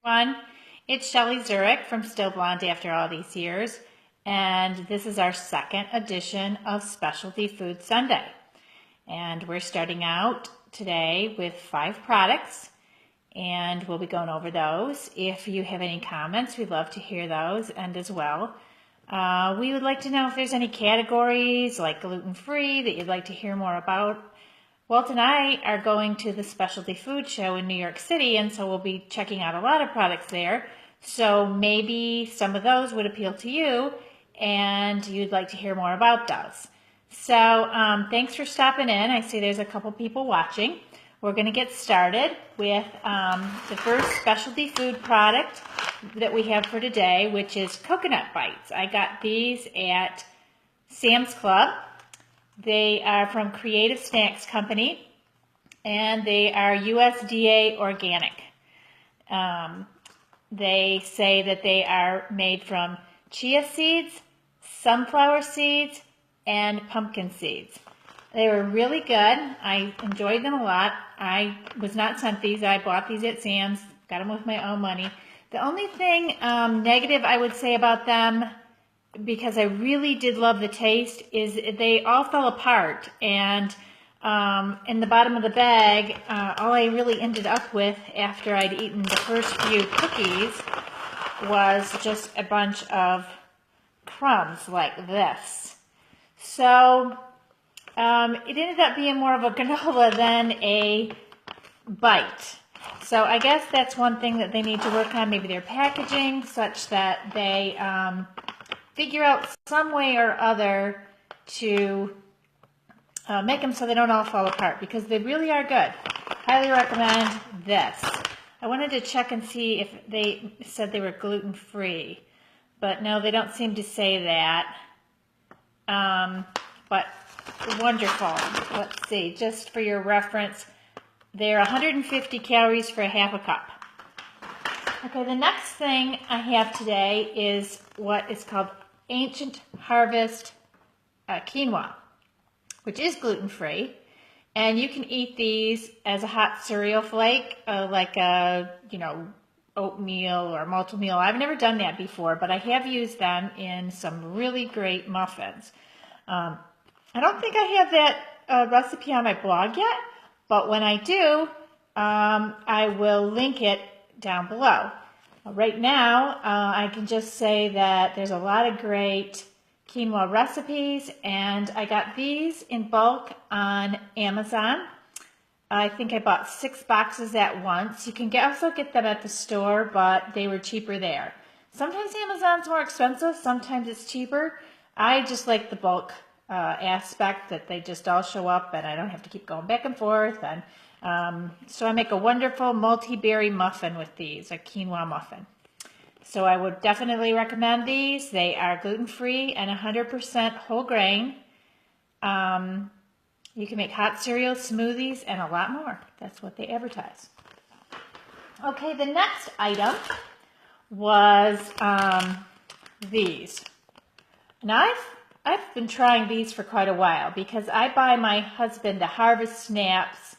Everyone. It's Shelly Zurich from Still Blonde After All These Years, and this is our second edition of Specialty Food Sunday. And we're starting out today with 5 products, and we'll be going over those. If you have any comments, we'd love to hear those, and as well, we would like to know if there's any categories like gluten-free that you'd like to hear more about. Walt and I are going to the Specialty Food Show in New York City, and so we'll be checking out a lot of products there. So maybe some of those would appeal to you, and you'd like to hear more about those. So thanks for stopping in. I see there's a couple people watching. We're going to get started with the first specialty food product that we have for today, which is coconut bites. I got these at Sam's Club. They are from Creative Snacks Company, and they are USDA organic. They say that they are made from chia seeds, sunflower seeds, and pumpkin seeds. They were really good. I enjoyed them a lot. I was not sent these. I bought these at Sam's, got them with my own money. The only thing negative I would say about them, because I really did love the taste, is they all fell apart, and in the bottom of the bag, all I really ended up with after I'd eaten the first few cookies was just a bunch of crumbs like this. So it ended up being more of a granola than a bite. So I guess that's one thing that they need to work on, maybe their packaging, such that they figure out some way or other to make them so they don't all fall apart, because they really are good. Highly recommend this. I wanted to check and see if they said they were gluten-free, but no, they don't seem to say that. But wonderful. Let's see, just for your reference, they're 150 calories for a half a cup. Okay, the next thing I have today is what is called Ancient Harvest Quinoa, which is gluten-free, and you can eat these as a hot cereal flake, like a, oatmeal or multi-meal. I've never done that before, but I have used them in some really great muffins. I don't think I have that recipe on my blog yet, but when I do, I will link it down below. Right now, I can just say that there's a lot of great quinoa recipes, and I got these in bulk on Amazon. I think I bought 6 boxes at once. You can also get them at the store, but they were cheaper there. Sometimes Amazon's more expensive, sometimes it's cheaper. I just like the bulk aspect, that they just all show up and I don't have to keep going back and forth. And so I make a wonderful multi-berry muffin with these, a quinoa muffin. So I would definitely recommend these. They are gluten-free and 100% whole grain. You can make hot cereals, smoothies, and a lot more. That's what they advertise. Okay, the next item was these. Now I've been trying these for quite a while, because I buy my husband the Harvest Snaps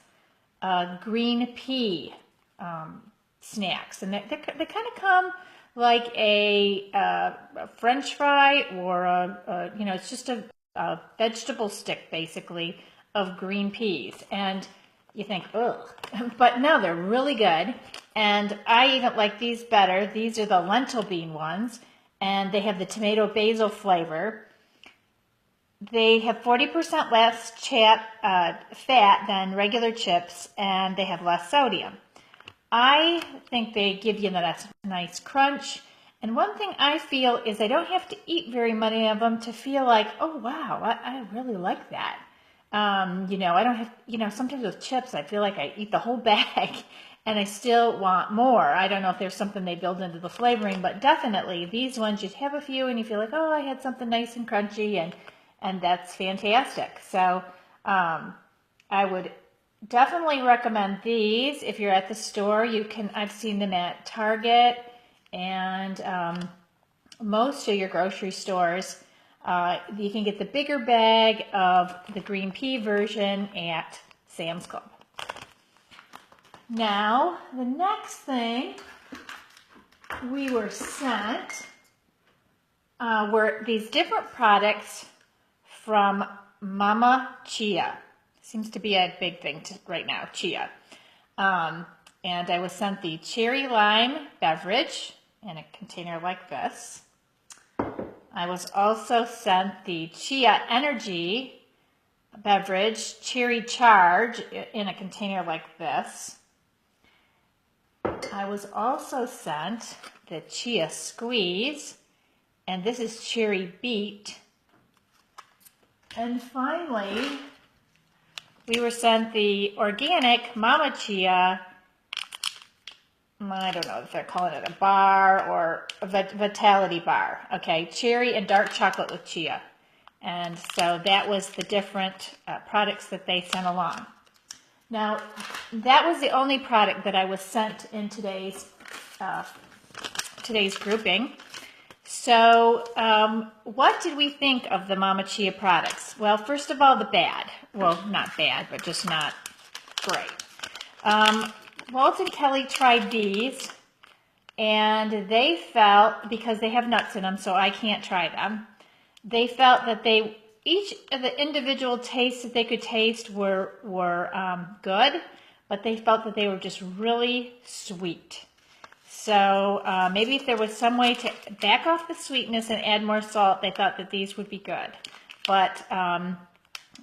green pea snacks, and they kind of come like a French fry, or it's just a vegetable stick basically of green peas, and you think, ugh, but no, they're really good, and I even like these better. These are the lentil bean ones, and they have the tomato basil flavor. They have 40% less fat than regular chips, and they have less sodium. I think they give you that nice crunch. And one thing I feel is I don't have to eat very many of them to feel like, oh, wow, I really like that. I don't have, sometimes with chips, I feel like I eat the whole bag and I still want more. I don't know if there's something they build into the flavoring, but definitely these ones, you have a few and you feel like, oh, I had something nice and crunchy, and that's fantastic. So I would definitely recommend these. If you're at the store, I've seen them at Target and most of your grocery stores. You can get the bigger bag of the green pea version at Sam's Club. Now, the next thing we were sent were these different products from Mama Chia. Seems to be a big thing right now, Chia. And I was sent the cherry lime beverage in a container like this. I was also sent the Chia Energy beverage, Cherry Charge, in a container like this. I was also sent the Chia Squeeze, and this is Cherry Beet. And finally, we were sent the organic Mama Chia, I don't know if they're calling it a bar or a Vitality bar. Okay, cherry and dark chocolate with chia. And so that was the different products that they sent along. Now, that was the only product that I was sent in today's grouping. So what did we think of the Mama Chia products? Well, first of all, the bad. Well, not bad, but just not great. Walt and Kelly tried these, and they felt, because they have nuts in them, so I can't try them, they felt that each of the individual tastes that they could taste were good, but they felt that they were just really sweet. So maybe if there was some way to back off the sweetness and add more salt, they thought that these would be good. But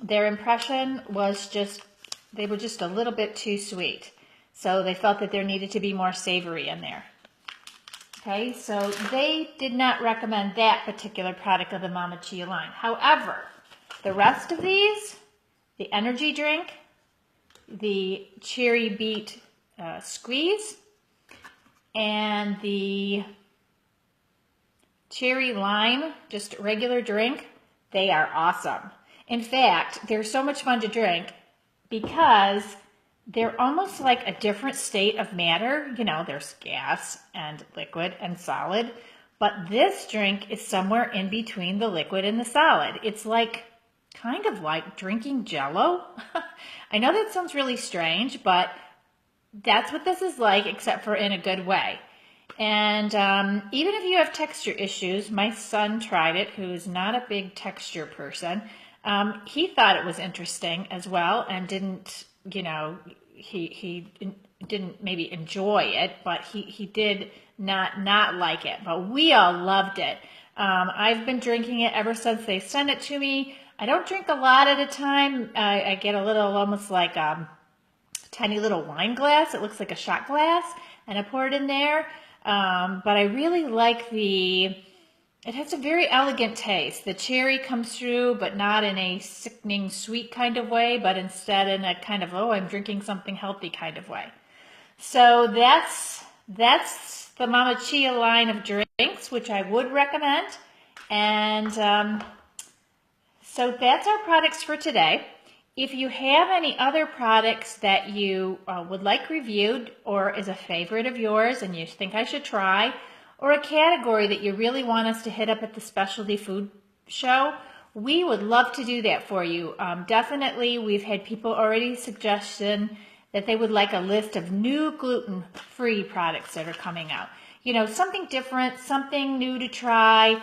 their impression was they were just a little bit too sweet. So they felt that there needed to be more savory in there. Okay, so they did not recommend that particular product of the Mama Chia line. However, the rest of these, the energy drink, the cherry beet squeeze, and the cherry lime, just regular drink, they are awesome. In fact, they're so much fun to drink because they're almost like a different state of matter. You know, there's gas and liquid and solid, but this drink is somewhere in between the liquid and the solid. It's like, kind of like drinking Jell-O. I know that sounds really strange, but that's what this is like, except for in a good way. And even if you have texture issues, my son tried it, who is not a big texture person. He thought it was interesting as well, and didn't, you know, he didn't maybe enjoy it, but he did not like it. But we all loved it. I've been drinking it ever since they sent it to me. I don't drink a lot at a time. I get a little, almost like a tiny little wine glass. It looks like a shot glass, and I pour it in there. But I really like it has a very elegant taste. The cherry comes through, but not in a sickening sweet kind of way, but instead in a kind of, oh, I'm drinking something healthy kind of way. So that's the Mama Chia line of drinks, which I would recommend. And so that's our products for today. If you have any other products that you would like reviewed, or is a favorite of yours and you think I should try, or a category that you really want us to hit up at the Specialty Food Show, we would love to do that for you. Definitely, we've had people already suggestion that they would like a list of new gluten-free products that are coming out. You know, something different, something new to try,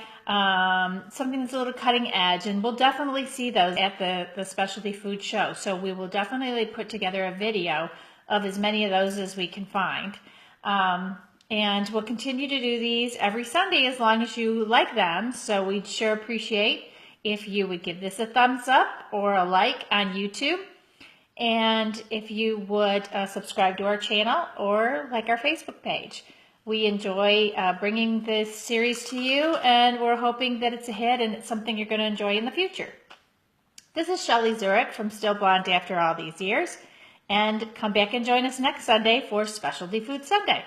something that's a little cutting edge, and we'll definitely see those at the Specialty Food Show. So we will definitely put together a video of as many of those as we can find. And we'll continue to do these every Sunday as long as you like them. So we'd sure appreciate if you would give this a thumbs up or a like on YouTube. And if you would subscribe to our channel or like our Facebook page. We enjoy bringing this series to you, and we're hoping that it's a hit and it's something you're going to enjoy in the future. This is Shelley Zurich from Still Blonde After All These Years. And come back and join us next Sunday for Specialty Food Sunday.